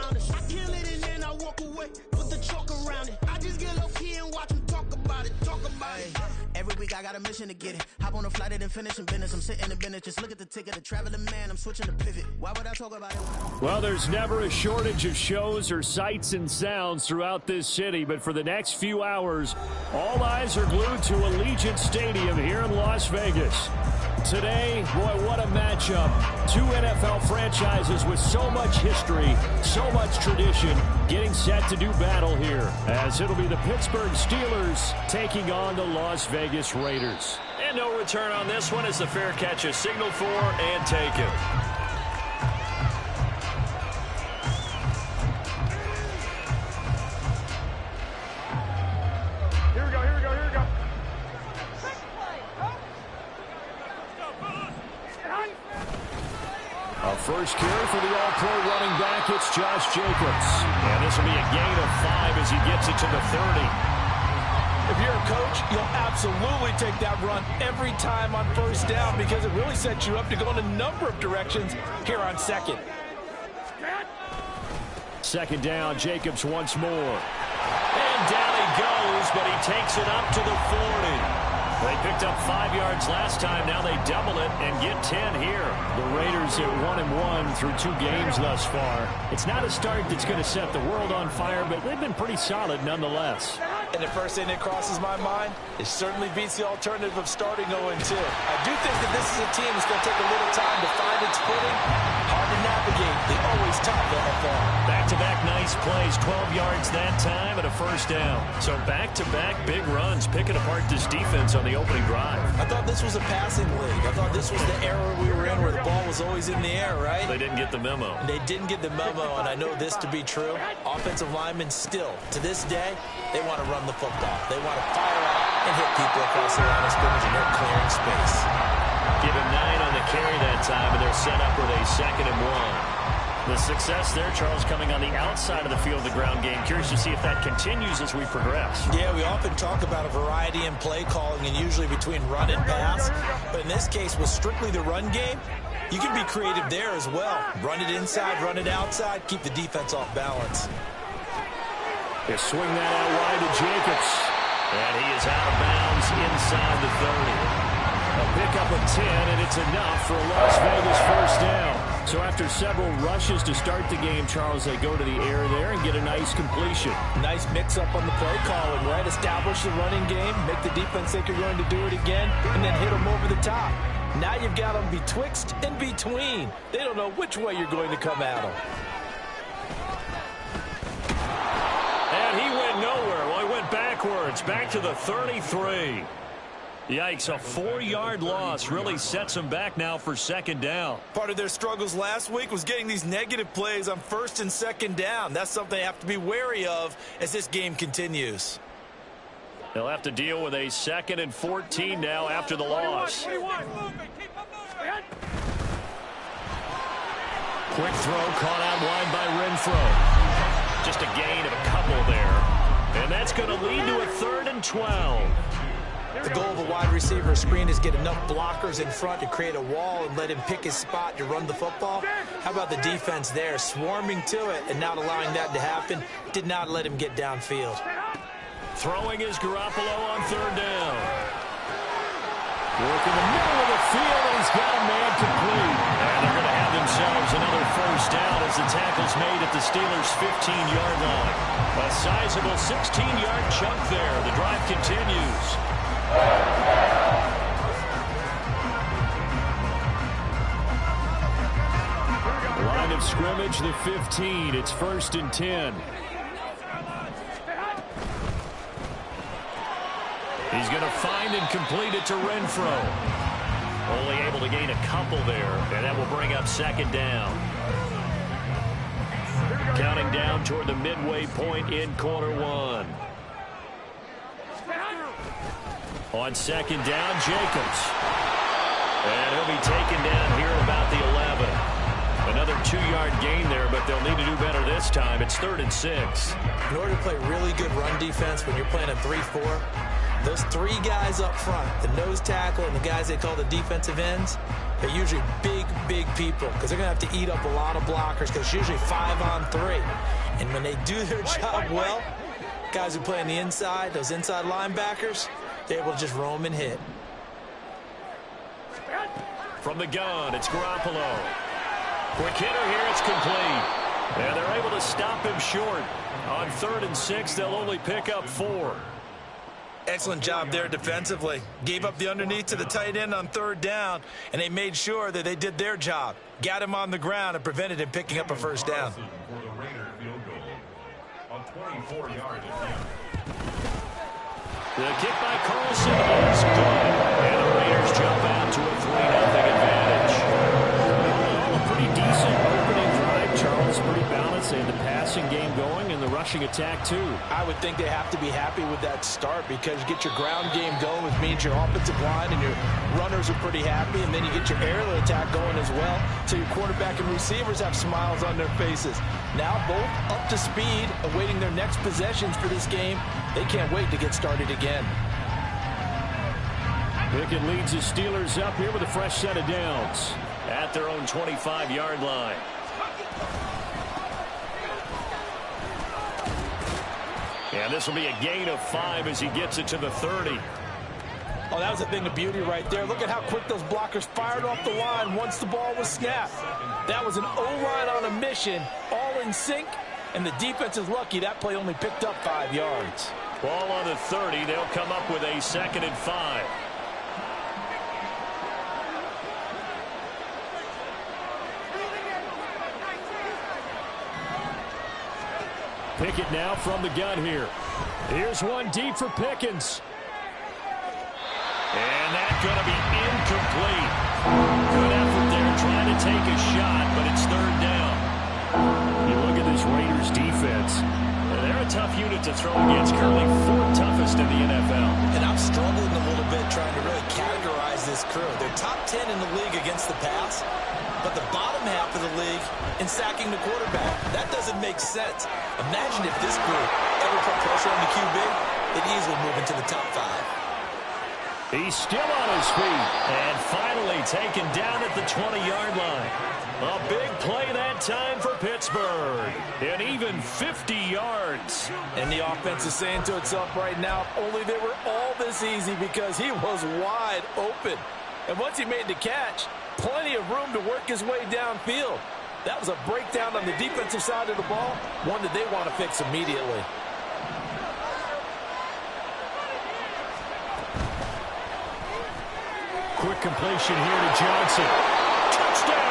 around us. I kill it and then I walk away, put the chalk around it. I just get low key and watch them talk about it. Every week I got a mission to get it. Hop on a flight and then finish in business. I'm sitting in business, just look at the ticket. A traveling man, I'm switching to pivot. Why would I talk about it? Well, there's never a shortage of shows or sights and sounds throughout this city, but for the next few hours, all eyes are glued to Allegiant Stadium here in Las Vegas. Today, boy, what a matchup. Two NFL franchises with so much history, so much tradition, getting set to do battle here, as it'll be the Pittsburgh Steelers taking on the Las Vegas Raiders. And no return on this one as the fair catch is signaled for and taken. First carry for the all-pro running back, it's Josh Jacobs. And this will be a gain of 5 as he gets it to the 30. If you're a coach, you'll absolutely take that run every time on first down because it really sets you up to go in a number of directions here on second. Second down, Jacobs once more. And down he goes, but he takes it up to the 40. They picked up 5 yards last time. Now they double it and get 10 here. The Raiders at 1-1 through 2 games thus far. It's not a start that's going to set the world on fire, but they've been pretty solid nonetheless. And the first thing that crosses my mind, it certainly beats the alternative of starting 0-2. I do think that this is a team that's going to take a little time to find its footing. Hard to navigate the always tough NFL. Back-to-back nice plays, 12 yards that time and a first down. So back-to-back big runs, picking apart this defense on the opening drive. I thought this was a passing league. I thought this was the era we were in where the ball was always in the air, right? They didn't get the memo. They didn't get the memo, and I know this to be true. Offensive linemen still, to this day, they want to run the football. They want to fire out and hit people across the line of scrimmage, and they're clearing space. Give him 9 on the carry that time, and they're set up with a 2nd and 1. The success there, Charles, coming on the outside of the field of the ground game. Curious to see if that continues as we progress. Yeah, we often talk about a variety in play calling and usually between run and pass. But in this case, with strictly the run game, you can be creative there as well. Run it inside, run it outside, keep the defense off balance. They swing that out wide to Jacobs. And he is out of bounds inside the 30. A pickup of 10, and it's enough for a Las Vegas first down. So after several rushes to start the game, Charles, they go to the air there and get a nice completion. Nice mix-up on the play calling, right? Establish the running game, make the defense think you're going to do it again, and then hit them over the top. Now you've got them betwixt and between. They don't know which way you're going to come at them. And he went nowhere. Well, he went backwards, back to the 33. Yikes, a 4-yard loss really sets them back now for 2nd down. Part of their struggles last week was getting these negative plays on 1st and 2nd down. That's something they have to be wary of as this game continues. They'll have to deal with a 2nd and 14 now after the loss. Quick throw caught out wide by Renfro. Just a gain of a couple there. And that's going to lead to a 3rd and 12. The goal of a wide receiver screen is get enough blockers in front to create a wall and let him pick his spot to run the football. How about the defense there, swarming to it and not allowing that to happen? Did not let him get downfield. Throwing is Garoppolo on 3rd down. Work in the middle of the field, and he's got a man complete. And they're going to have themselves another first down as the tackle's made at the Steelers' 15-yard line. A sizable 16-yard chunk there. The drive continues. Line of scrimmage, the 15. It's 1st and 10. He's going to find and complete it to Renfro. Only able to gain a couple there, and that will bring up 2nd down. Counting down toward the midway point in quarter 1. On 2nd down, Jacobs. And he'll be taken down here at about the 11. Another 2-yard gain there, but they'll need to do better this time. It's 3rd and 6. In order to play really good run defense when you're playing a 3-4, those 3 guys up front, the nose tackle and the guys they call the defensive ends, They're usually big people because they're going to have to eat up a lot of blockers because it's usually 5-on-3. And when they do their job well, guys who play on the inside, those inside linebackers, they're able to just roam and hit. From the gun, it's Garoppolo. Quick hitter here, it's complete. And they're able to stop him short. On 3rd and 6, they'll only pick up 4. Excellent job there defensively. Gave up the underneath to the tight end on 3rd down, and they made sure that they did their job. Got him on the ground and prevented him picking up a 1st down. The kick by Carlson is good. And the Raiders jump out to a 3-0 advantage. A pretty decent opening drive, Charles. Pretty balanced. They had the passing game going and the rushing attack, too. I would think they have to be happy with that start because you get your ground game going, which means your offensive line and your runners are pretty happy, and then you get your aerial attack going as well, so your quarterback and receivers have smiles on their faces. Now both up to speed, awaiting their next possessions for this game. They can't wait to get started again. Pickett leads the Steelers up here with a fresh set of downs. At their own 25-yard line. And this will be a gain of 5 as he gets it to the 30. Oh, that was a thing of beauty right there. Look at how quick those blockers fired off the line once the ball was snapped. That was an O-line on a mission, all in sync, and the defense is lucky that play only picked up 5 yards. Ball on the 30. They'll come up with a 2nd and 5. Pickett now from the gun here. Here's one deep for Pickens. And that's going to be incomplete. Good effort there trying to take a shot, but it's 3rd down. You look at this Raiders defense. They're a tough unit to throw against, currently 4th toughest in the NFL. And I'm struggling a little bit trying to really categorize this crew. They're top 10 in the league against the pass, but the bottom half of the league in sacking the quarterback. That doesn't make sense. Imagine if this group ever put pressure on the QB, they'd easily move into the top 5. He's still on his feet. And finally taken down at the 20-yard line. A big play that time for Pittsburgh. And even 50 yards. And the offense is saying to itself right now, if only they were all this easy, because he was wide open. And once he made the catch, plenty of room to work his way downfield. That was a breakdown on the defensive side of the ball, one that they want to fix immediately. Quick completion here to Johnson. Touchdown!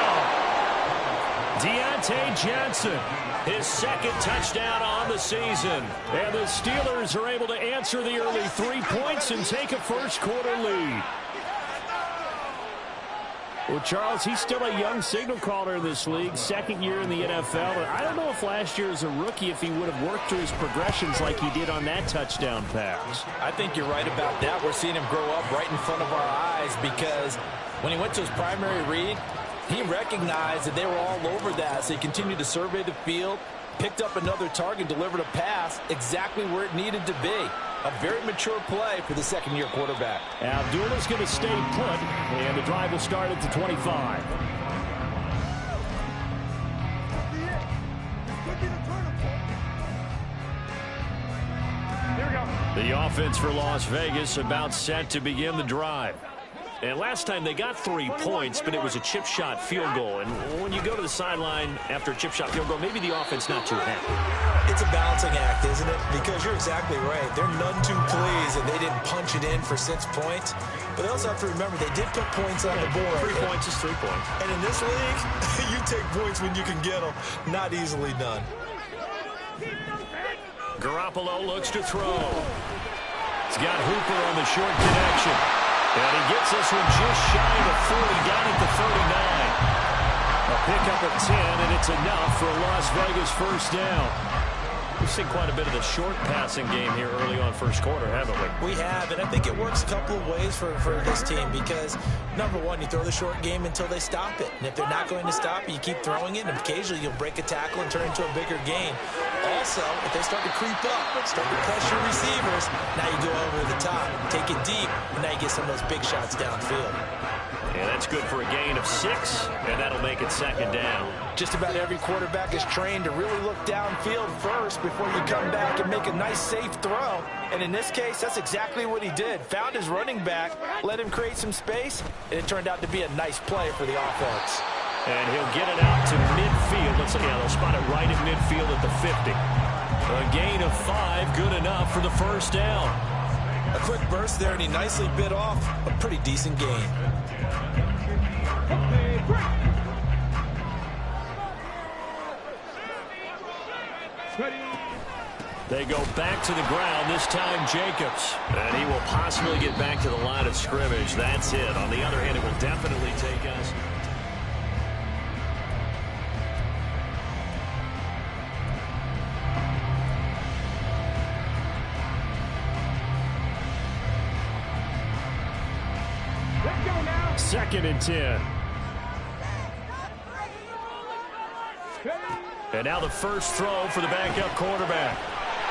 Deontay Johnson, his 2nd touchdown on the season. And the Steelers are able to answer the early 3 points and take a first-quarter lead. Well, Charles, he's still a young signal caller in this league, 2nd year in the NFL. But I don't know if last year as a rookie, if he would have worked through his progressions like he did on that touchdown pass. I think you're right about that. We're seeing him grow up right in front of our eyes, because when he went to his primary read, he recognized that they were all over that. So he continued to survey the field, picked up another target, delivered a pass exactly where it needed to be. A very mature play for the 2nd-year quarterback. Abdullah's going to stay put, and the drive will start at the 25. The offense for Las Vegas about set to begin the drive. And last time they got 3 points, but it was a chip shot field goal. And when you go to the sideline after a chip shot field goal, maybe the offense not too happy. It's a balancing act, isn't it? Because you're exactly right. They're none too pleased, and they didn't punch it in for 6 points. But they also have to remember they did put points on the board. 3 points is 3 points. And in this league, you take points when you can get them. Not easily done. Garoppolo looks to throw. He's got Hooper on the short connection. And he gets this one just shy of the 40, down at the 39. A pickup of 10, and it's enough for a Las Vegas first down. We've seen quite a bit of the short passing game here early on first quarter, haven't we? We have, and I think it works a couple of ways for this team, because, number one, you throw the short game until they stop it. And if they're not going to stop it, you keep throwing it, and occasionally you'll break a tackle and turn it into a bigger gain. Also, if they start to creep up, start to pressure receivers, now you go over the top, take it deep, and now you get some of those big shots downfield. And that's good for a gain of 6, and that'll make it 2nd down. Just about every quarterback is trained to really look downfield first before you come back and make a nice, safe throw. And in this case, that's exactly what he did. Found his running back, let him create some space, and it turned out to be a nice play for the offense. And he'll get it out to midfield. Let's see, they'll spot it right at midfield at the 50. A gain of 5, good enough for the 1st down. A quick burst there, and he nicely bit off a pretty decent gain. They go back to the ground, this time Jacobs. And he will possibly get back to the line of scrimmage. That's it. On the other hand, it will definitely take us. Second and 10. And now the first throw for the backup quarterback.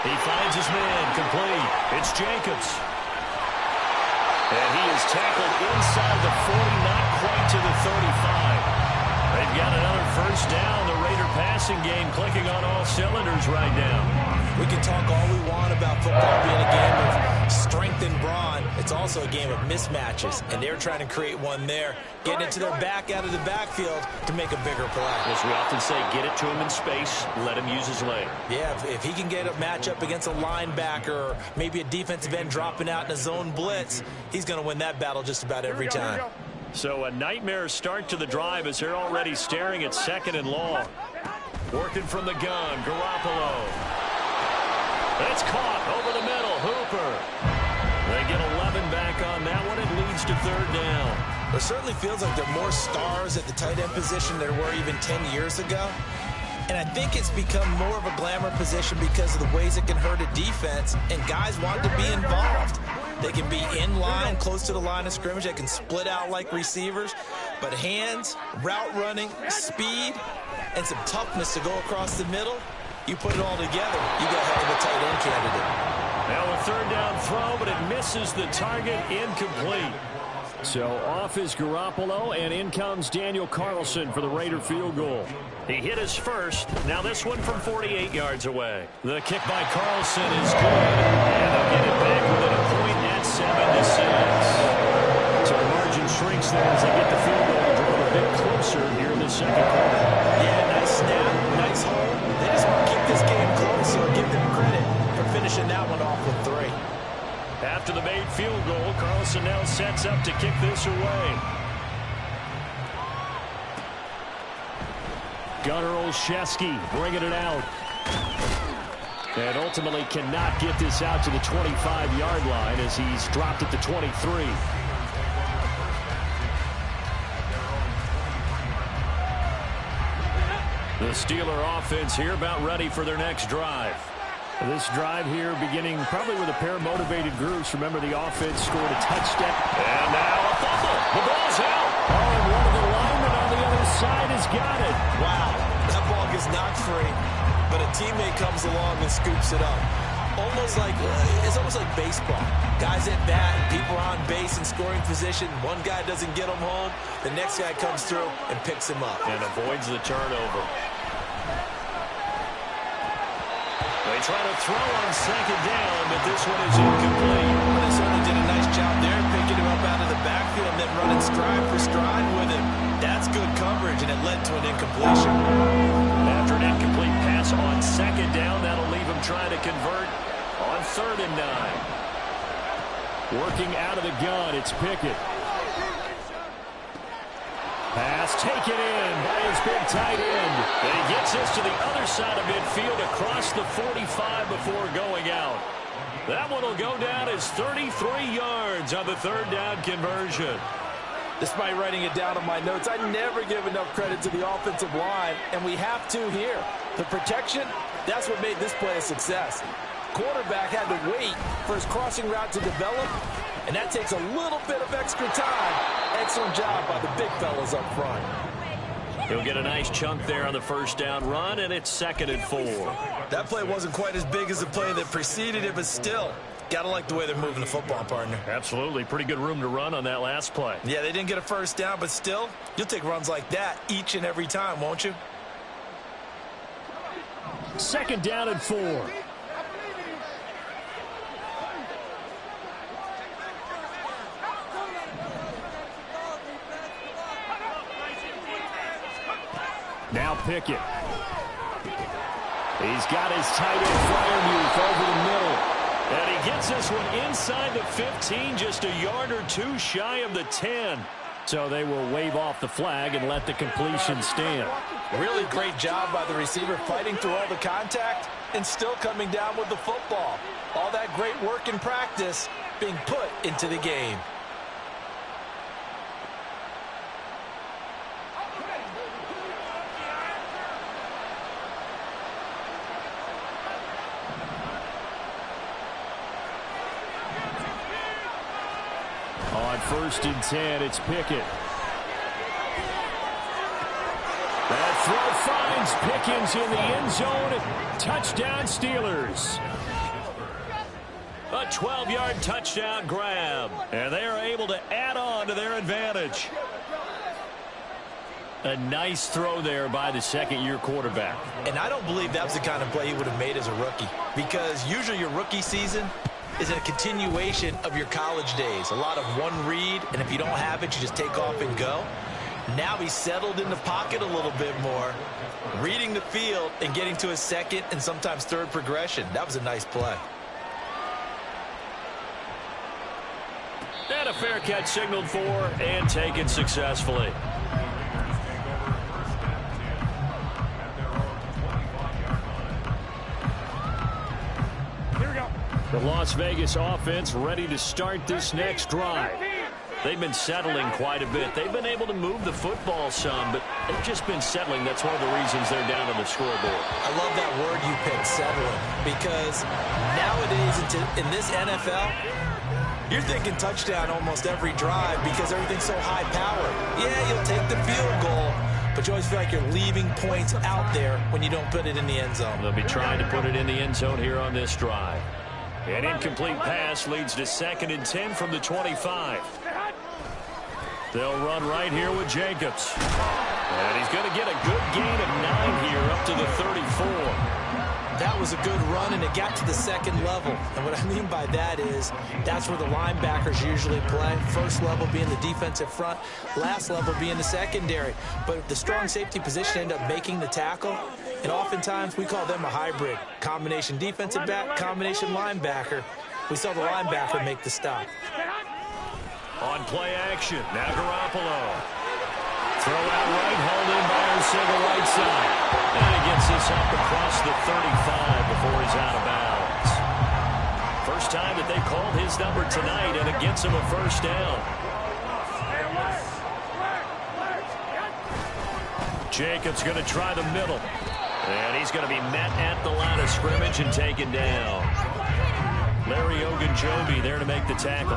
He finds his man, complete. It's Jacobs. And he is tackled inside the 40, not quite to the 35. They've got another 1st down. The Raider passing game clicking on all cylinders right now. We can talk all we want about football being a game of strength and brawn. It's also a game of mismatches, and they're trying to create one there, getting it to their back out of the backfield to make a bigger play. As we often say, get it to him in space, let him use his leg. Yeah, if he can get a matchup against a linebacker or maybe a defensive end dropping out in a zone blitz, he's going to win that battle just about every time. So a nightmare start to the drive as they're already staring at 2nd and long. Working from the gun, Garoppolo. It's caught over the middle, Hooper. They get 11 back on that one. It leads to 3rd down. It certainly feels like there are more stars at the tight end position than there were even 10 years ago. And I think it's become more of a glamour position because of the ways it can hurt a defense, and guys want to be involved. They can be in line, close to the line of scrimmage. They can split out like receivers. But hands, route running, speed, and some toughness to go across the middle, you put it all together, you got a heck of a tight end candidate. Now a 3rd down throw, but it misses the target, incomplete. So off is Garoppolo, and in comes Daniel Carlson for the Raider field goal. He hit his first. Now this one from 48 yards away. The kick by Carlson is good. And they'll get it back within a point at 7-6. So the margin shrinks there as they get the field goal to draw a bit closer here in the 2nd quarter. Yeah, nice snap, nice hold. They just want to keep this game close, so give them credit for finishing that one off with 3. After the made field goal, Carlson now sets up to kick this away. Gunnar Olszewski bringing it out. And ultimately cannot get this out to the 25-yard line as he's dropped at the 23. The Steeler offense here about ready for their next drive. This drive here beginning probably with a pair of motivated groups. Remember, the offense scored a touchdown. And now a fumble. The ball's out. Oh, and one of the linemen on the other side has got it. Wow, that ball gets knocked free, but a teammate comes along and scoops it up. It's almost like baseball. Guys at bat, people are on base in scoring position. One guy doesn't get him home. The next guy comes through and picks him up. And avoids the turnover. They try to throw on 2nd down, but this one is incomplete. They certainly did a nice job there, picking him up out of the backfield and then running stride for stride with him. That's good coverage, and it led to an incompletion. After an incomplete pass on 2nd down, that'll leave him trying to convert on 3rd and 9. Working out of the gun, it's Pickett. Pass taken in by his big tight end. And he gets this to the other side of midfield across the 45 before going out. That one will go down as 33 yards on the 3rd down conversion. Despite writing it down on my notes, I never give enough credit to the offensive line, and we have to here. The protection, that's what made this play a success. Quarterback had to wait for his crossing route to develop, and that takes a little bit of extra time. Excellent job by the big fellas up front. He'll get a nice chunk there on the 1st down run, and it's 2nd and 4. That play wasn't quite as big as the play that preceded it, but still, Gotta like the way they're moving the football, partner. Absolutely. Pretty good room to run on that last play. Yeah, they didn't get a first down, but still, you'll take runs like that each and every time, won't you? 2nd down and 4. Now Pickett. He's got his tight end Freiermuth over the middle. And he gets this one inside the 15, just a yard or two shy of the 10. So they will wave off the flag and let the completion stand. Really great job by the receiver fighting through all the contact and still coming down with the football. All that great work in practice being put into the game. On 1st and 10, it's Pickett. That throw finds Pickens in the end zone. Touchdown, Steelers. A 12-yard touchdown grab. And they are able to add on to their advantage. A nice throw there by the second-year quarterback. And I don't believe that was the kind of play he would have made as a rookie. Because usually your rookie season is a continuation of your college days. A lot of one read, and if you don't have it, you just take off and go. Now he's settled in the pocket a little bit more, reading the field and getting to his second and sometimes third progression. That was a nice play. And a fair catch signaled for and taken successfully. The Las Vegas offense ready to start this next drive. They've been settling quite a bit. They've been able to move the football some, but they've just been settling. That's one of the reasons they're down on the scoreboard. I love that word you picked, settling, because nowadays in this NFL, you're thinking touchdown almost every drive because everything's so high powered. Yeah, you'll take the field goal, but you always feel like you're leaving points out there when you don't put it in the end zone. They'll be trying to put it in the end zone here on this drive. An incomplete pass leads to 2nd and 10 from the 25. They'll run right here with Jacobs. And he's going to get a good gain of 9 here up to the 34. That was a good run, and it got to the second level. And what I mean by that is that's where the linebackers usually play. First level being the defensive front, last level being the secondary. But the strong safety position ended up making the tackle. And oftentimes we call them a hybrid. Combination defensive back, combination linebacker. We saw the linebacker make the stop. On play action, now Garoppolo. Throw out right, hauled in by Arcega right side. And he gets this up across the 35 before he's out of bounds. First time that they called his number tonight, and it gets him a first down. Jacobs going to try the middle. And he's going to be met at the line of scrimmage and taken down. Larry Ogunjobi there to make the tackle.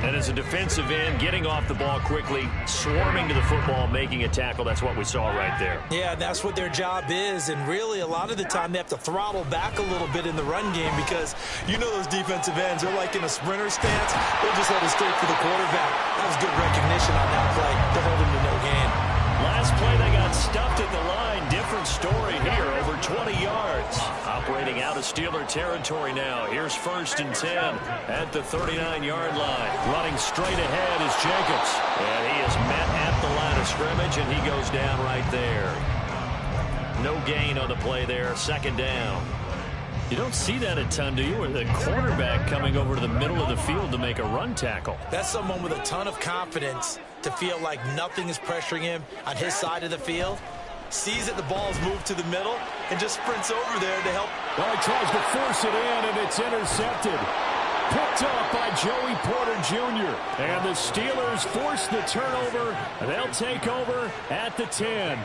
And as a defensive end, getting off the ball quickly, swarming to the football, making a tackle. That's what we saw right there. Yeah, that's what their job is. And really, a lot of the time, they have to throttle back a little bit in the run game because you know those defensive ends, they're like in a sprinter stance. They'll just let it straight for the quarterback. That was good recognition on that play to hold him to no gain. Last play, they got stuffed at the line. Different story here, over 20 yards. Operating out of Steeler territory now. Here's 1st and 10 at the 39-yard line. Running straight ahead is Jacobs. And he is met at the line of scrimmage, and he goes down right there. No gain on the play there. 2nd down. You don't see that a ton, do you? Or the quarterback coming over to the middle of the field to make a run tackle. That's someone with a ton of confidence to feel like nothing is pressuring him on his side of the field. Sees that the ball's moved to the middle and just sprints over there to help. Well, he tries to force it in, and it's intercepted. Picked off by Joey Porter Jr. And the Steelers force the turnover. They'll take over at the 10.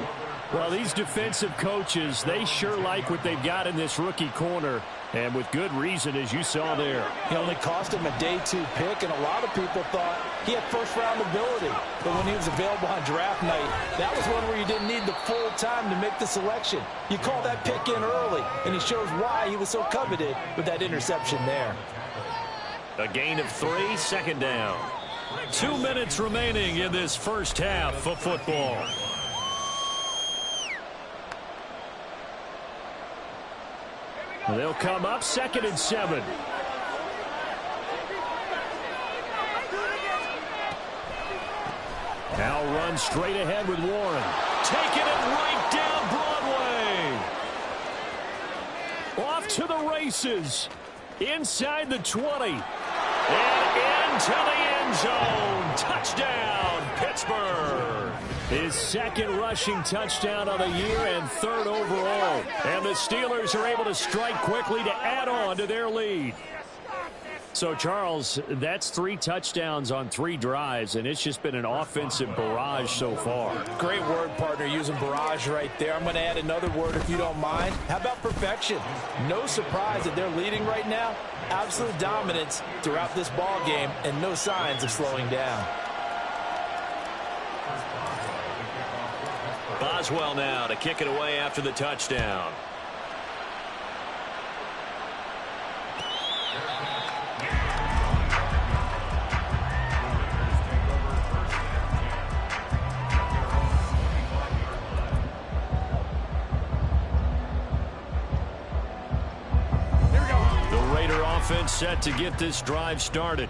Well, these defensive coaches, they sure like what they've got in this rookie corner. And with good reason, as you saw there. He only cost him a day 2 pick, and a lot of people thought he had first-round ability. But when he was available on draft night, that was one where you didn't need the full time to make the selection. You call that pick in early, and it shows why he was so coveted with that interception there. A gain of 3, second down. 2 minutes remaining in this first half of football. They'll come up 2nd and 7. Now run straight ahead with Warren. Taking it right down Broadway. Off to the races. Inside the 20. And into the end zone. Touchdown, Pittsburgh. His 2nd rushing touchdown of the year and 3rd overall. And the Steelers are able to strike quickly to add on to their lead. So, Charles, that's 3 touchdowns on 3 drives, and it's just been an offensive barrage so far. Great word, partner, using barrage right there. I'm going to add another word if you don't mind. How about perfection? No surprise that they're leading right now. Absolute dominance throughout this ball game and no signs of slowing down. Boswell now to kick it away after the touchdown. Offense set to get this drive started.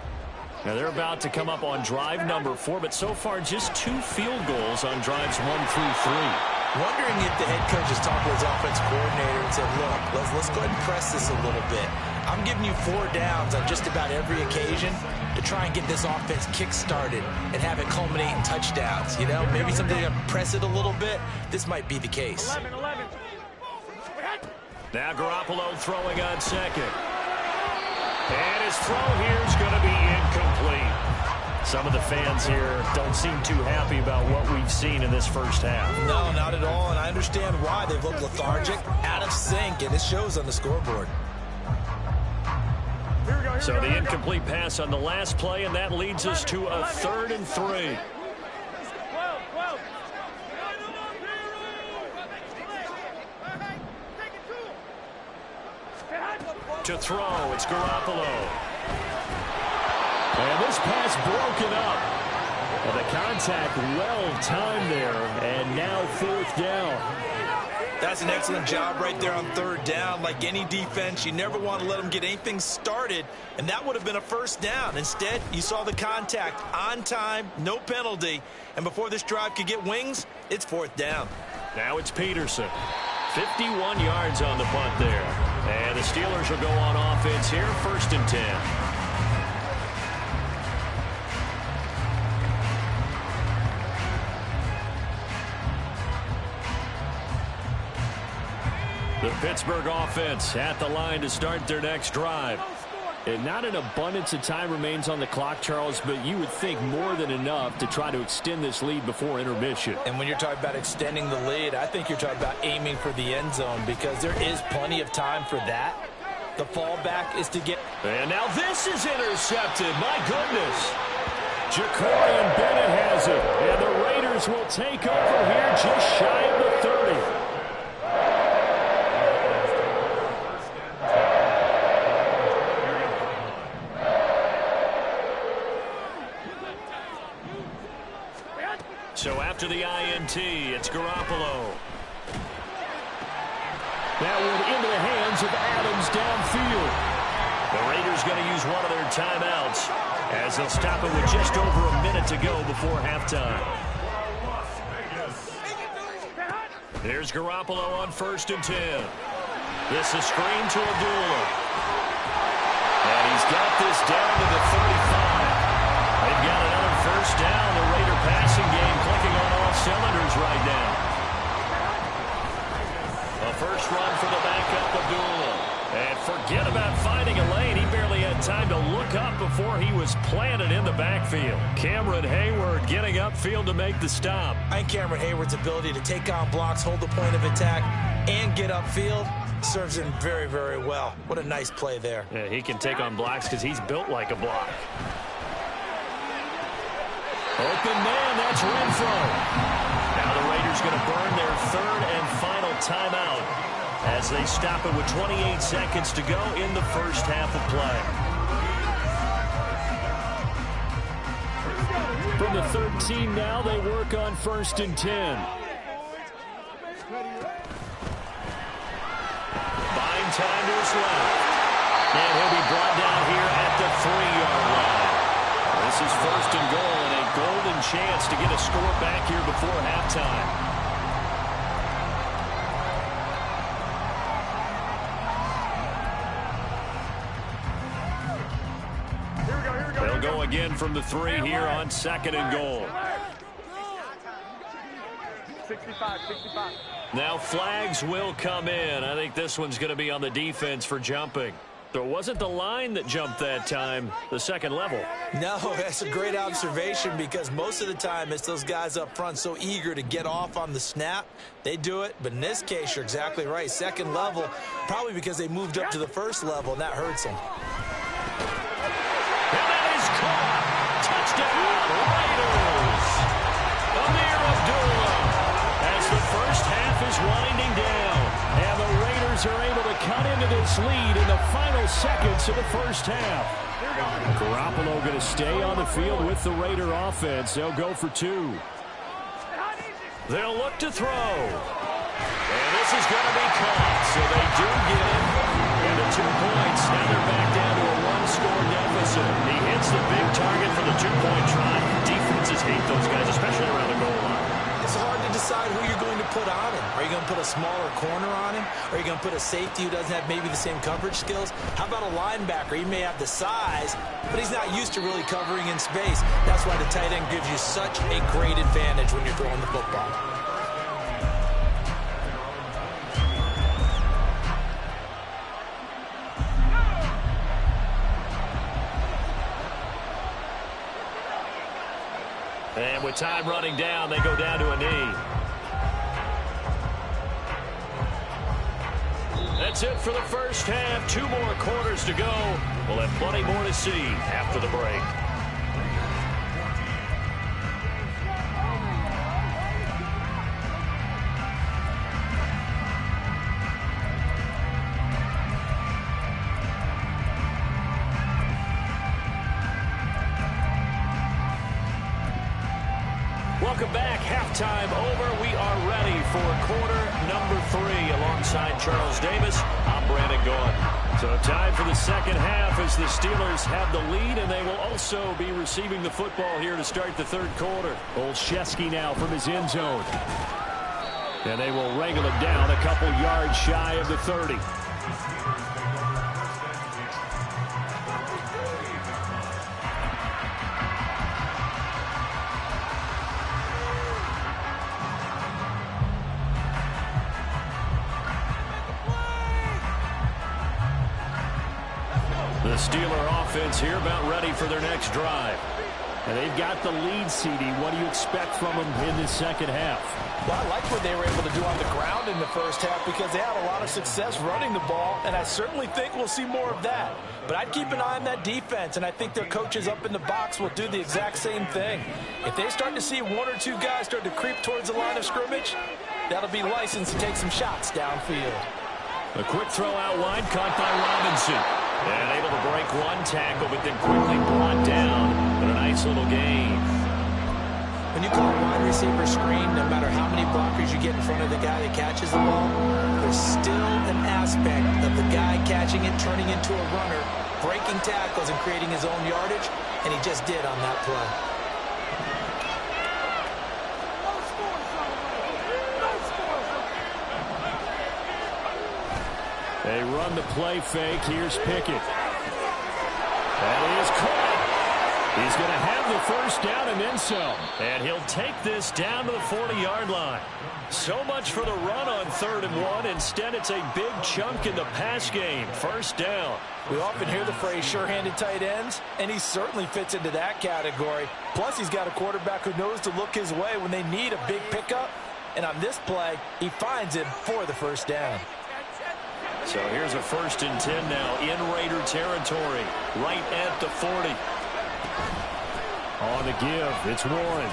Now they're about to come up on drive number 4, but so far just 2 field goals on drives 1 through 3. Wondering if the head coach has talked to his offense coordinator and said, look, let's go ahead and press this a little bit. I'm giving you 4 downs on just about every occasion to try and get this offense kick-started and have it culminate in touchdowns. You know, maybe something to press it a little bit. This might be the case. 11. Now Garoppolo throwing on 2nd. And his throw here is going to be incomplete. Some of the fans here don't seem too happy about what we've seen in this first half. No, not at all, and I understand why. They've looked lethargic, out of sync, and it shows on the scoreboard. So the incomplete pass on the last play, and that leads us to a 3rd and 3. To throw, it's Garoppolo. And this pass broken up. And the contact well timed there, and now 4th down. That's an excellent job right there on 3rd down. Like any defense, you never want to let them get anything started, and that would have been a 1st down. Instead, you saw the contact on time, no penalty, and before this drive could get wings, it's 4th down. Now it's Peterson. 51 yards on the punt there. And the Steelers will go on offense here, 1st and 10. The Pittsburgh offense at the line to start their next drive. And not an abundance of time remains on the clock, Charles, but you would think more than enough to try to extend this lead before intermission. And when you're talking about extending the lead, I think you're talking about aiming for the end zone because there is plenty of time for that. The fallback is to get... And now this is intercepted. My goodness. Jacorian Bennett has it. And the Raiders will take over here just shy of the 30. So after the INT, it's Garoppolo. That one into the hands of Adams downfield. The Raiders going to use one of their timeouts as they'll stop it with just over a minute to go before halftime. There's Garoppolo on 1st and 10. This is screen to Abdullah. And he's got this down to the 35. They've got another 1st down. The Raider passing game clicking on all cylinders right now. A 1st run for the backup, Abdullah. And forget about finding a lane. He barely had time to look up before he was planted in the backfield. Cameron Hayward getting upfield to make the stop. I think Cameron Hayward's ability to take on blocks, hold the point of attack, and get upfield serves him very, very well. What a nice play there. Yeah, he can take on blocks because he's built like a block. Open man, that's Renfro. Now the Raiders going to burn their 3rd and final timeout as they stop it with 28 seconds to go in the first half of play. the 13 now. They work on 1st and 10. Buying time to his left. And he'll be brought down here at the 3-yard line. This is 1st and goal and a golden chance to get a score back here before halftime. They'll go again from the 3 here on 2nd and goal. 65. Now flags will come in. I think this one's going to be on the defense for jumping. So it wasn't the line that jumped that time, the second level. No, that's a great observation because most of the time it's those guys up front so eager to get off on the snap. They do it, but in this case, you're exactly right. Second level, probably because they moved up to the first level, and that hurts them. And that is caught. Touchdown, Raiders. Amir Abdullah as the first half is winding down. And the Raiders are able to cut into this lead in the final seconds of the first half. Garoppolo going to stay on the field with the Raider offense. They'll go for 2. They'll look to throw. And this is going to be caught. So they do get it. And the 2 points. Now they're back down to a 1-score deficit. He hits the big target for the 2-point try. Defenses hate those guys, especially around the goal line. It's hard to decide who you're going to put on him. Are you going to put a smaller corner on him? Or are you going to put a safety who doesn't have maybe the same coverage skills? How about a linebacker? He may have the size, but he's not used to really covering in space. That's why the tight end gives you such a great advantage when you're throwing the football. And with time running down, they go down to a knee. That's it for the first half. 2 more quarters to go. We'll have plenty more to see after the break. Welcome back. Halftime over. We are ready for quarter number 3. Alongside Charles Davis, I'm Brandon Gaughan. So time for the second half as the Steelers have the lead, and they will also be receiving the football here to start the third quarter. Olszewski now from his end zone. And they will wrangle him down a couple yards shy of the 30. The Steeler offense here about ready for their next drive. And they've got the lead, CD. What do you expect from them in the second half? Well, I like what they were able to do on the ground in the first half because they had a lot of success running the ball, and I certainly think we'll see more of that. But I'd keep an eye on that defense, and I think their coaches up in the box will do the exact same thing. If they start to see 1 or 2 guys start to creep towards the line of scrimmage, that'll be licensed to take some shots downfield. A quick throw out wide, caught by Robinson. And able to break 1 tackle, but then quickly brought down. But a nice little gain. When you call a wide receiver screen, no matter how many blockers you get in front of the guy that catches the ball, there's still an aspect of the guy catching it, turning into a runner, breaking tackles and creating his own yardage, and he just did on that play. They run the play fake. Here's Pickett. That is caught. He's going to have the first down and then some. And he'll take this down to the 40-yard line. So much for the run on 3rd and 1. Instead, it's a big chunk in the pass game. First down. We often hear the phrase sure-handed tight ends, and he certainly fits into that category. Plus, he's got a quarterback who knows to look his way when they need a big pickup. And on this play, he finds it for the first down. So here's a 1st and 10 now in Raider territory, right at the 40. On the give, it's Warren.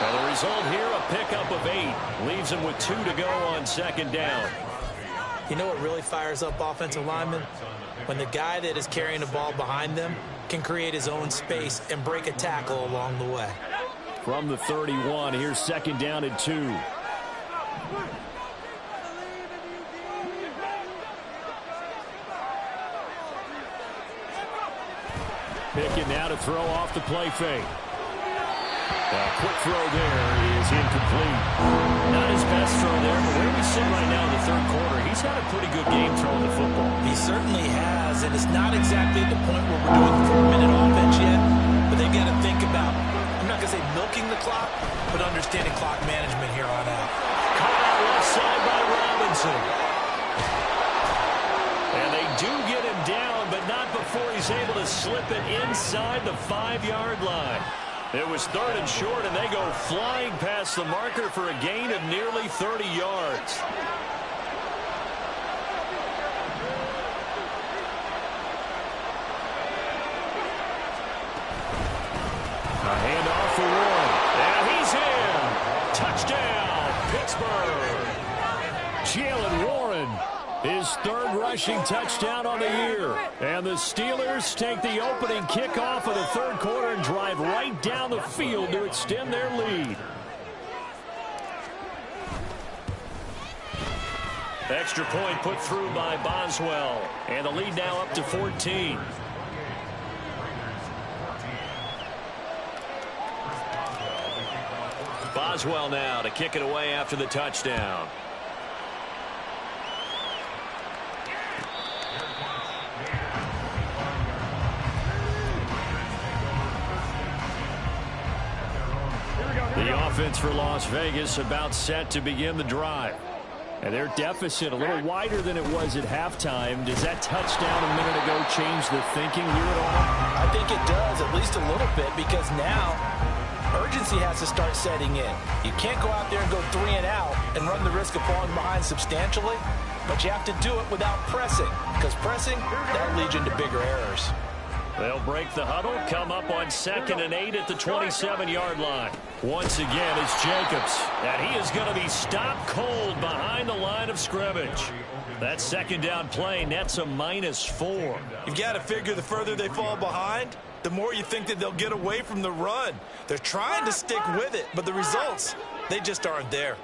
And the result here, a pickup of 8. Leaves him with 2 to go on 2nd down. You know what really fires up offensive linemen? When the guy that is carrying the ball behind them can create his own space and break a tackle along the way. From the 31, here's 2nd down and 2. Picking now to throw off the play fake. A quick throw there is incomplete. Not his best throw there, but where we sit right now in the 3rd quarter, he's had a pretty good game throwing the football. He certainly has, and it's not exactly at the point where we're doing 4-minute offense yet, but they've got to think about, I'm not going to say milking the clock, but understanding clock management here on out. Caught out left side by Robinson. And they do get him down, but not before he's able to slip it inside the 5-yard line. It was 3rd and short, and they go flying past the marker for a gain of nearly 30 yards. A handoff for Warren. And he's in. Touchdown, Pittsburgh. Jalen Warren, his 3rd rushing touchdown on the year. And the Steelers take the opening kickoff of the 3rd quarter and drive right down the field to extend their lead. Extra point put through by Boswell. And the lead now up to 14. Boswell now to kick it away after the touchdown. The offense for Las Vegas about set to begin the drive. And their deficit a little wider than it was at halftime. Does that touchdown a minute ago change the thinking here at all? I think it does, at least a little bit, because now urgency has to start setting in. You can't go out there and go 3 and out and run the risk of falling behind substantially, but you have to do it without pressing, because pressing, that leads into bigger errors. They'll break the huddle, come up on 2nd and 8 at the 27-yard line. Once again, it's Jacobs, and he is going to be stopped cold behind the line of scrimmage. That 2nd down play nets a -4. You've got to figure the further they fall behind, the more you think that they'll get away from the run. They're trying to stick with it, but the results, they just aren't there.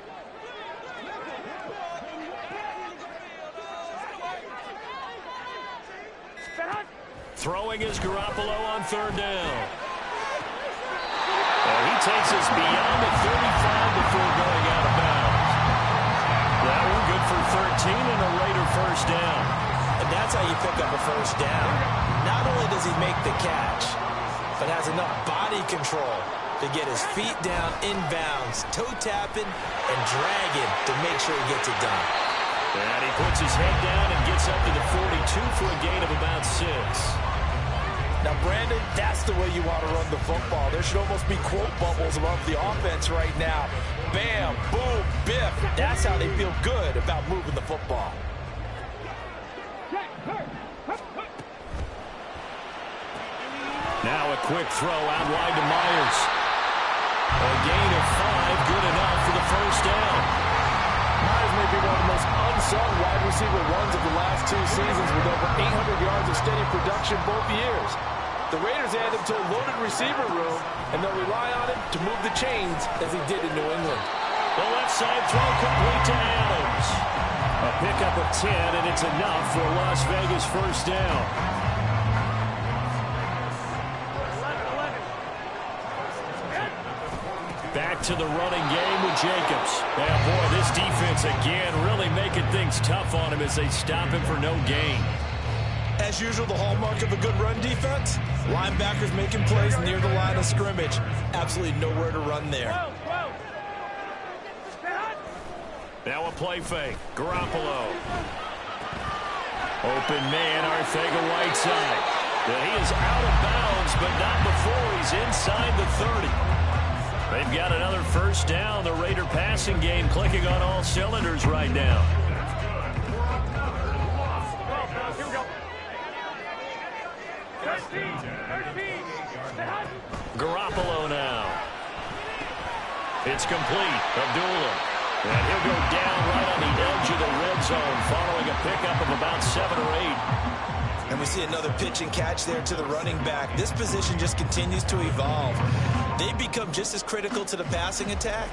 Throwing is Garoppolo on 3rd down. And he takes us beyond the 35 before going out of bounds. That one good for 13 and a Raider 1st down. And that's how you pick up a 1st down. Not only does he make the catch, but has enough body control to get his feet down inbounds, toe tapping, and dragging to make sure he gets it done. And he puts his head down and gets up to the 42 for a gain of about 6. Now, Brandon, that's the way you want to run the football. There should almost be quote bubbles above the offense right now. Bam, boom, biff. That's how they feel good about moving the football. Now a quick throw out wide to Myers. A gain of 5, good enough for the 1st down. Myers may be one of the most unsung wide receiver ones of the last 2 seasons with over 800 yards of steady production both years. The Raiders add him to a loaded receiver room, and they'll rely on him to move the chains as he did in New England. The left side throw complete to Adams. A pickup of 10, and it's enough for Las Vegas 1st down. Back to the running game with Jacobs. Yeah, boy, this defense again really making things tough on him as they stop him for no gain. As usual, the hallmark of a good run defense, linebackers making plays near the line of scrimmage. Absolutely nowhere to run there. Now a play fake. Garoppolo. Open man, Arcega-Whiteside. He is out of bounds, but not before he's inside the 30. They've got another 1st down. The Raider passing game clicking on all cylinders right now. Garoppolo now. It's complete. Abdullah. And he'll go down right on the edge of the red zone following a pickup of about 7 or 8. And we see another pitch and catch there to the running back. This position just continues to evolve. They become just as critical to the passing attack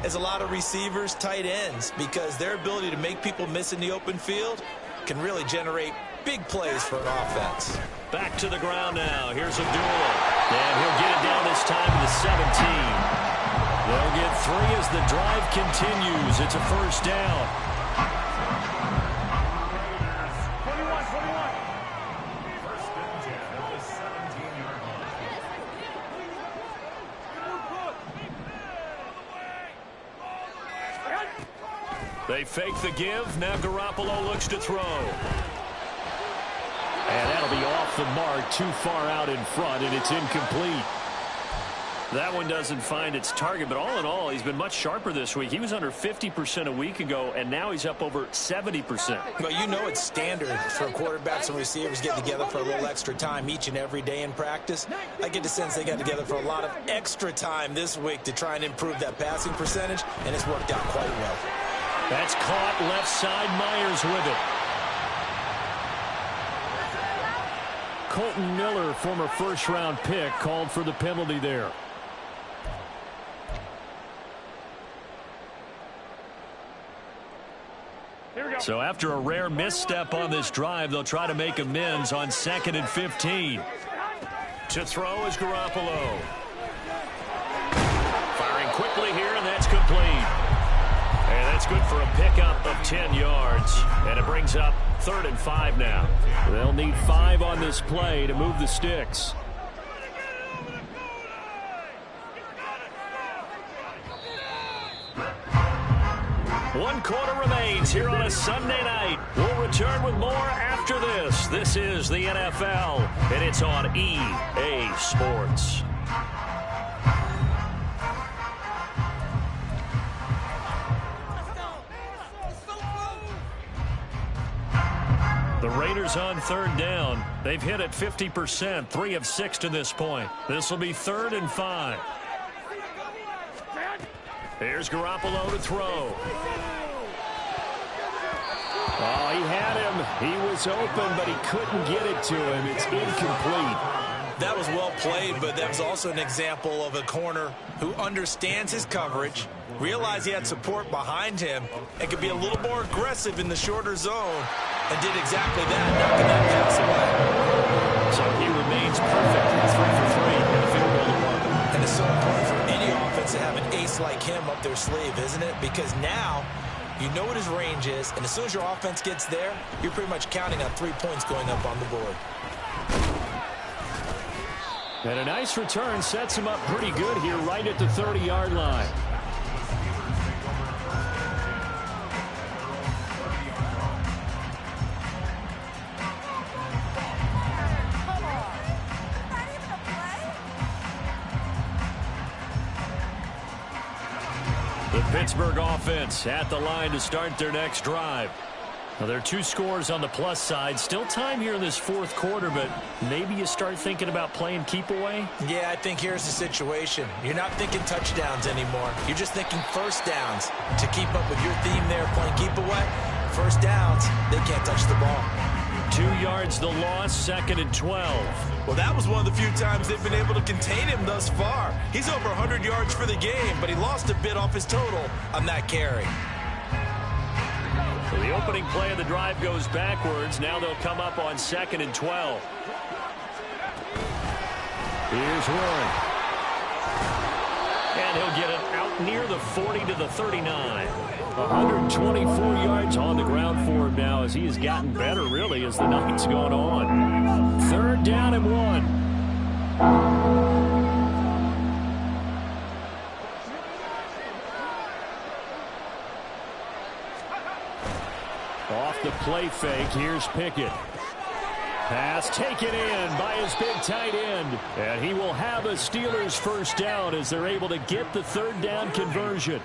as a lot of receivers, tight ends, because their ability to make people miss in the open field can really generate big plays for an offense. Back to the ground now. Here's Abdullah. And he'll get it down this time to the 17. They'll get 3 as the drive continues. It's a first down. They fake the give. Now Garoppolo looks to throw. And that'll be off the mark, too far out in front, and it's incomplete. That one doesn't find its target, but all in all, he's been much sharper this week. He was under 50% a week ago, and now he's up over 70%. Well, you know it's standard for quarterbacks and receivers getting together for a little extra time each and every day in practice. I get the sense they got together for a lot of extra time this week to try and improve that passing percentage, and it's worked out quite well. That's caught left side. Myers with it. Colton Miller, former first-round pick, called for the penalty there. So after a rare misstep on this drive, they'll try to make amends on 2nd and 15. To throw is Garoppolo. Firing quickly here, and that's complete. And that's good for a pickup of 10 yards. And it brings up 3rd and 5 now. They'll need 5 on this play to move the sticks. One quarter remains here on a Sunday night. We'll return with more after this. This is the NFL, and it's on EA Sports. The Raiders on 3rd down. They've hit it 50%, 3 of 6 to this point. This will be 3rd and 5. Here's Garoppolo to throw. Oh, he had him. He was open, but he couldn't get it to him. It's incomplete. That was well played, but that was also an example of a corner who understands his coverage, realized he had support behind him, and could be a little more aggressive in the shorter zone, and did exactly that, knocking that pass away. So he remains perfect, 3 for 3 in the field goal department. And it's so important for any offense to have an ace like him up their sleeve, isn't it? Because now you know what his range is, and as soon as your offense gets there, you're pretty much counting on 3 points going up on the board. And a nice return sets him up pretty good here right at the 30-yard line. The Pittsburgh offense at the line to start their next drive. Now, there are 2 scores on the plus side. Still time here in this 4th quarter, but maybe you start thinking about playing keep away? Yeah, I think here's the situation. You're not thinking touchdowns anymore. You're just thinking first downs. To keep up with your theme there, playing keep away, first downs, they can't touch the ball. 2 yards the loss, 2nd and 12. Well, that was one of the few times they've been able to contain him thus far. He's over 100 yards for the game, but he lost a bit off his total on that carry. So the opening play of the drive goes backwards. Now they'll come up on 2nd and 12. Here's Warren. And he'll get it out near the 40 to the 39. 124 yards on the ground for him now as he has gotten better, really, as the night's gone on. 3rd down and 1. Off the play fake, here's Pickett. Pass taken in by his big tight end. And he will have a Steelers first down as they're able to get the 3rd down conversion.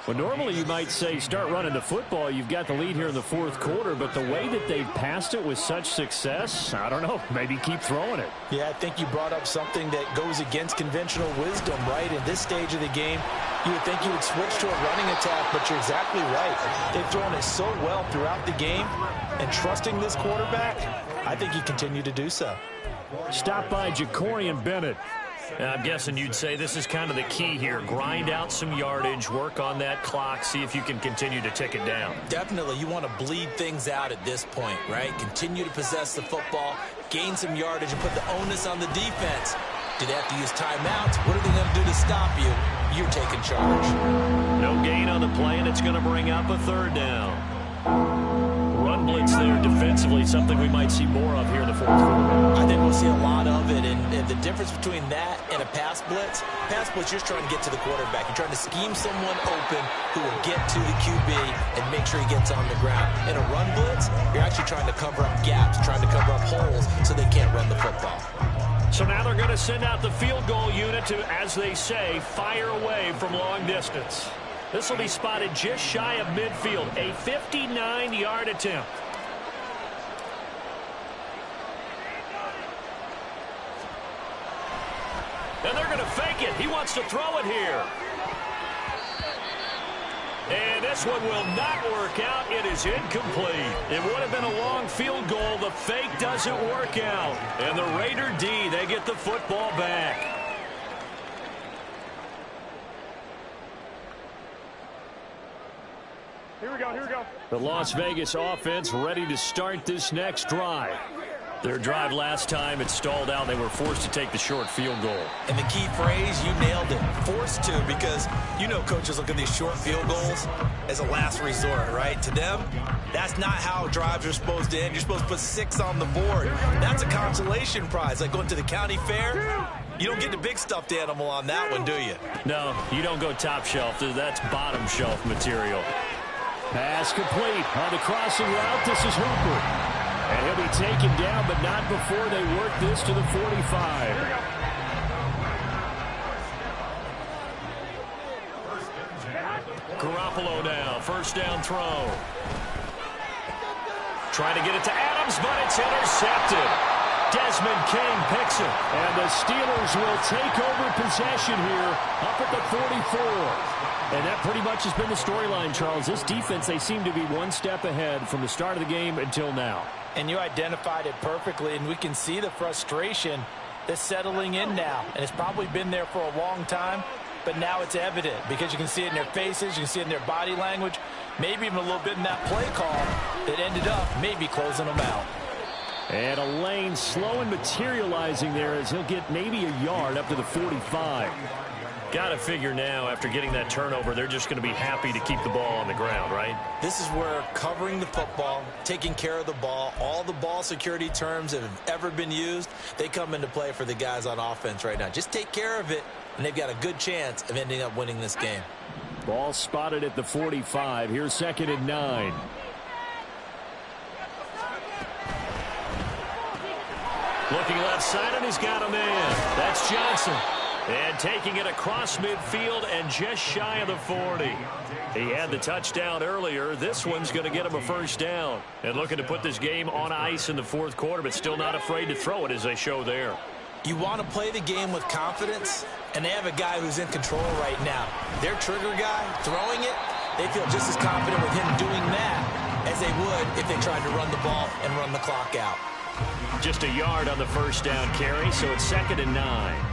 Well, normally you might say start running the football. You've got the lead here in the 4th quarter, but the way that they've passed it with such success, I don't know, maybe keep throwing it. Yeah, I think you brought up something that goes against conventional wisdom, right? In this stage of the game, You would think you would switch to a running attack, but you're exactly right. They've thrown it so well throughout the game, and trusting this quarterback, I think you continue to do so. Stopped by Jacorian Bennett. I'm guessing you'd say this is kind of the key here. Grind out some yardage, work on that clock, see if you can continue to tick it down. Definitely, you want to bleed things out at this point, right? Continue to possess the football, gain some yardage, and put the onus on the defense. Do they have to use timeouts? What are they going to do to stop you? You're taking charge. No gain on the play, and it's going to bring up a third down. Run blitz there defensively, something we might see more of here in the fourth quarter. I think we'll see a lot of it, and the difference between that and a pass blitz, you're just trying to get to the quarterback. You're trying to scheme someone open who will get to the QB and make sure he gets on the ground. In a run blitz, you're actually trying to cover up gaps, trying to cover up holes so they can't run the football. So now they're going to send out the field goal unit to, as they say, fire away from long distance. This will be spotted just shy of midfield, a 59-yard attempt. And they're going to fake it. He wants to throw it here. And this one will not work out. It is incomplete. It would have been a long field goal. The fake doesn't work out. And the Raider D, they get the football back. Here we go. The Las Vegas offense ready to start this next drive. Their drive last time, it stalled out. They were forced to take the short field goal. And the key phrase, you nailed it, forced to, because you know coaches look at these short field goals as a last resort, right? To them, that's not how drives are supposed to end. You're supposed to put 6 on the board. That's a consolation prize, like going to the county fair. You don't get the big stuffed animal on that one, do you? No, you don't go top shelf. That's bottom shelf material. Pass complete on the crossing route. This is Hooper. And he'll be taken down, but not before they work this to the 45. Garoppolo now, first down throw. Trying to get it to Adams, but it's intercepted. Desmond King picks it. And the Steelers will take over possession here up at the 44. And that pretty much has been the storyline, Charles. This defense, they seem to be one step ahead from the start of the game until now. And you identified it perfectly, and we can see the frustration that's settling in now. And it's probably been there for a long time, but now it's evident because you can see it in their faces, you can see it in their body language, maybe even a little bit in that play call that ended up maybe closing them out. And a lane slow and materializing there as he'll get maybe a yard up to the 45. Got to figure now, after getting that turnover, they're just going to be happy to keep the ball on the ground, right? This is where covering the football, taking care of the ball, all the ball security terms that have ever been used, they come into play for the guys on offense right now. Just take care of it, and they've got a good chance of ending up winning this game. Ball spotted at the 45. Here's 2nd and 9. Looking left side, and he's got a man. That's Johnson. And taking it across midfield and just shy of the 40. He had the touchdown earlier. This one's going to get him a first down. And looking to put this game on ice in the fourth quarter, but still not afraid to throw it as they show there. You want to play the game with confidence, and they have a guy who's in control right now. Their trigger guy, throwing it, they feel just as confident with him doing that as they would if they tried to run the ball and run the clock out. Just a yard on the first down carry, so it's 2nd and 9.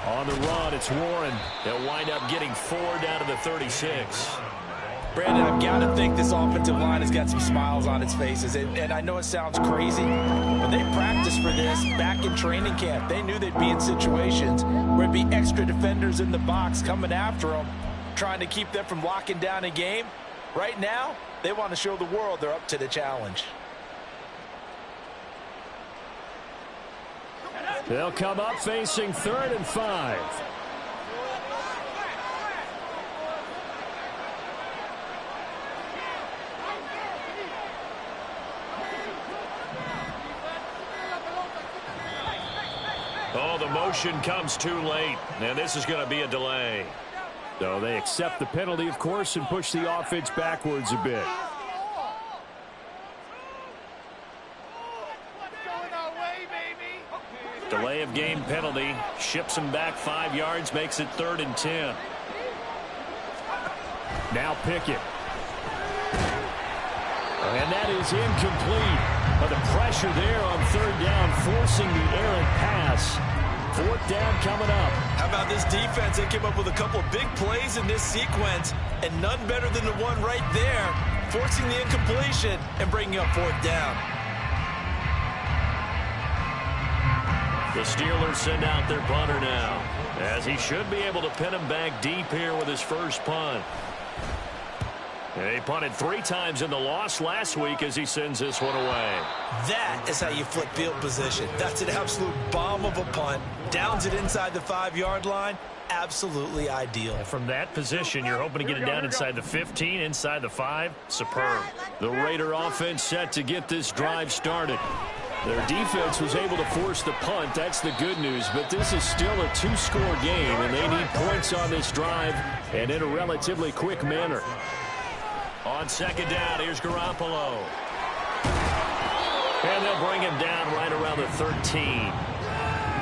On the run, it's Warren. They'll wind up getting 4 down to the 36. Brandon, I've got to think this offensive line has got some smiles on its faces. And I know it sounds crazy, but they practiced for this back in training camp. They knew they'd be in situations where it'd be extra defenders in the box coming after them, trying to keep them from locking down a game. Right now, they want to show the world they're up to the challenge. They'll come up facing 3rd and 5. Oh, the motion comes too late, and this is going to be a delay. So they accept the penalty, of course, and push the offense backwards a bit. 5-game penalty. Ships him back 5 yards, makes it 3rd and 10. Now Pickett. And that is incomplete. But the pressure there on 3rd down, forcing the errant pass. 4th down coming up. How about this defense? They came up with a couple of big plays in this sequence, and none better than the one right there, forcing the incompletion and bringing up 4th down. The Steelers send out their punter now, as he should be able to pin him back deep here with his first punt. He punted 3 times in the loss last week as he sends this one away. That is how you flip field position. That's an absolute bomb of a punt. Downs it inside the 5-yard line. Absolutely ideal. And from that position, you're hoping to get it down inside the 15, inside the 5. Superb. The Raider offense set to get this drive started. Their defense was able to force the punt. That's the good news. But this is still a 2-score game, and they need points on this drive and in a relatively quick manner. On 2nd down, here's Garoppolo. And they'll bring him down right around the 13.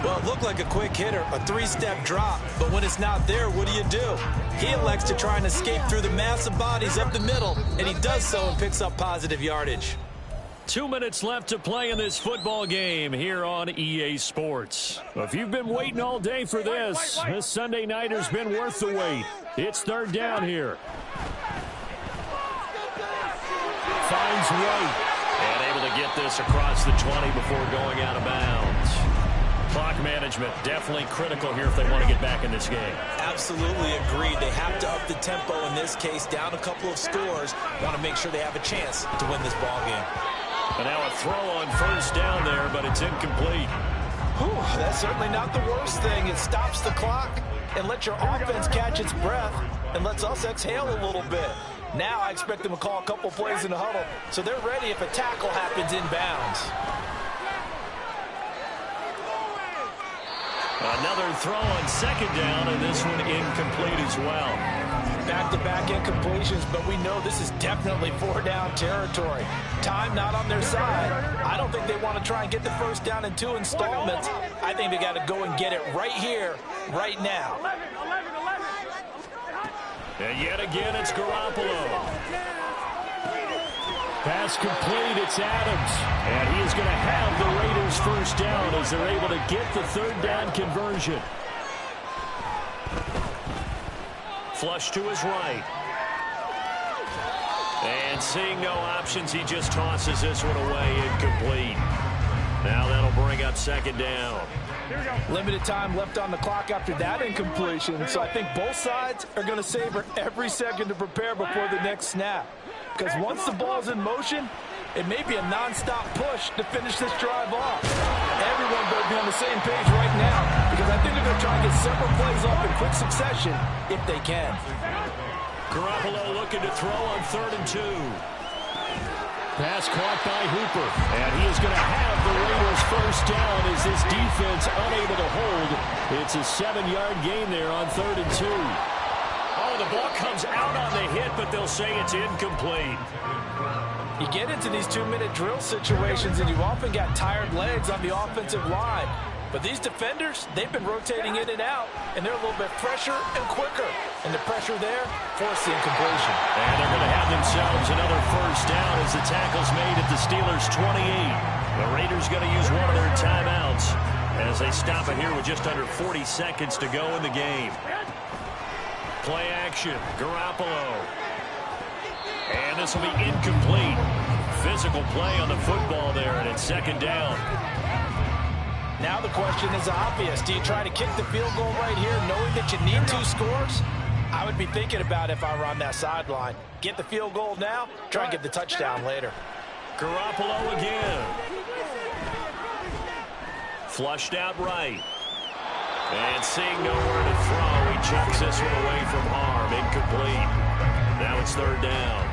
Well, it looked like a quick hitter, a 3-step drop. But when it's not there, what do? He elects to try and escape through the massive bodies up the middle, and he does so and picks up positive yardage. 2 minutes left to play in this football game here on EA Sports. If you've been waiting all day for this Sunday nighter's been worth the wait. It's 3rd down here. Finds White. And able to get this across the 20 before going out of bounds. Clock management definitely critical here if they want to get back in this game. Absolutely agreed. They have to up the tempo in this case, down a couple of scores. Want to make sure they have a chance to win this ball game. And now a throw on 1st down there, but it's incomplete. Whew, that's certainly not the worst thing. It stops the clock and lets your offense catch its breath and lets us exhale a little bit. Now I expect them to call a couple plays in the huddle, so they're ready if a tackle happens inbounds. Another throw on 2nd down, and this one incomplete as well. Back-to-back incompletions, but we know this is definitely 4-down territory. Time not on their side. I don't think they want to try and get the 1st down in 2 installments. I think they got to go and get it right here, right now. And yet again, it's Garoppolo. Pass complete, it's Adams. And he is going to have the Raiders' 1st down as they're able to get the 3rd down conversion. Flush to his right. And seeing no options, he just tosses this one away, incomplete. Now that'll bring up 2nd down. Limited time left on the clock after that incompletion, so I think both sides are going to savor every second to prepare before the next snap. Because once the ball's in motion, it may be a non-stop push to finish this drive off. Everyone better be on the same page right now, because I think they're going to try and get several plays off in quick succession if they can. Garoppolo looking to throw on 3rd and 2. Pass caught by Hooper, and he is going to have the Raiders' 1st down as this defense unable to hold. It's a 7-yard gain there on 3rd and 2. Oh, the ball comes out on the hit, but they'll say it's incomplete. You get into these 2-minute drill situations, and you often got tired legs on the offensive line. But these defenders, they've been rotating in and out, and they're a little bit fresher and quicker. And the pressure there forced the incompletion. And they're going to have themselves another 1st down as the tackle's made at the Steelers' 28. The Raiders going to use one of their timeouts as they stop it here with just under 40 seconds to go in the game. Play action, Garoppolo. And this will be incomplete. Physical play on the football there, and it's 2nd down. Now the question is obvious. Do you try to kick the field goal right here knowing that you need 2 scores? I would be thinking about it if I were on that sideline. Get the field goal now, try and get the touchdown later. Garoppolo again. Flushed out right. And seeing nowhere to throw, he chucks this one away from harm. Incomplete. Now it's 3rd down.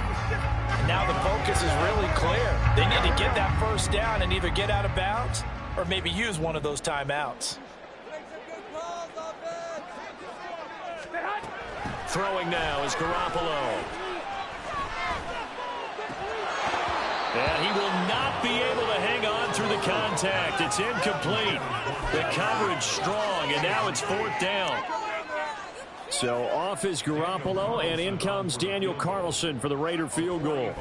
And now the focus is really clear. They need to get that 1st down and either get out of bounds or maybe use one of those timeouts. Throwing now is Garoppolo. And he will not be able to hang on through the contact. contact. It's incomplete. The coverage strong, and now it's 4th down. So off is Garoppolo, and in comes Daniel Carlson for the Raider field goal.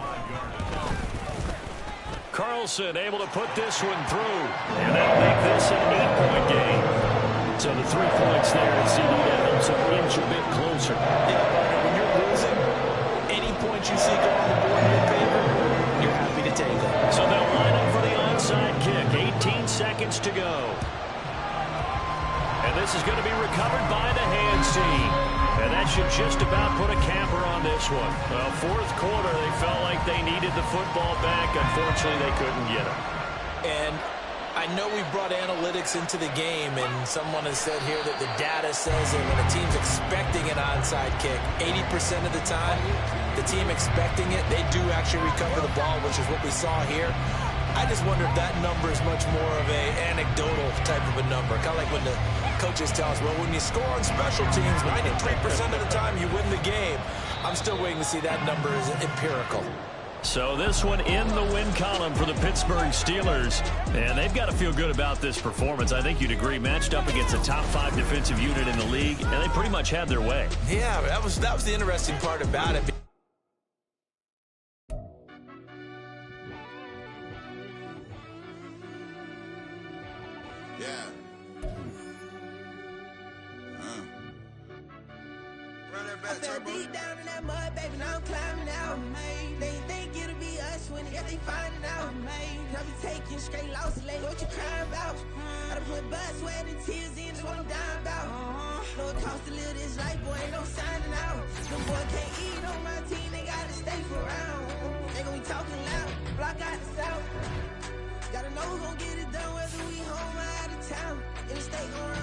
Carlson able to put this one through, and that'll make this an 8-point game. So the 3 points there, and CD, that helps them inch a bit closer. Yeah, when you're losing, any points you see go on the board in your favor, you're happy to take them. So they'll line up for the onside kick. 18 seconds to go. And this is going to be recovered by the hands team. And that should just about put a capper on this one. Well, 4th quarter, they felt like they needed the football back. Unfortunately, they couldn't get it. And I know we brought analytics into the game, and someone has said here that the data says that when a team's expecting an onside kick, 80% of the time, the team expecting it, they do actually recover the ball, which is what we saw here. I just wonder if that number is much more of a anecdotal type of a number. Kind of like when the coaches tell us, well, when you score on special teams, 93% of the time you win the game. I'm still waiting to see that number is empirical. So this one in the win column for the Pittsburgh Steelers. And they've got to feel good about this performance. I think you'd agree, matched up against a top 5 defensive unit in the league, and they pretty much had their way. Yeah, that was the interesting part about it. I fell deep down in that mud, baby, now I'm climbing out. They think it'll be us when they finding out. I be taking straight losses, like what you crying about? I done put blood, sweat, and tears in, that's what I'm dying about. Know it costs to live this life, boy, ain't no signing out. Them boy can't eat on my team, they gotta stay for round. They gon' be talking loud, block out the south. Gotta know who gon' get it done, whether we home or out of town. In the state gon'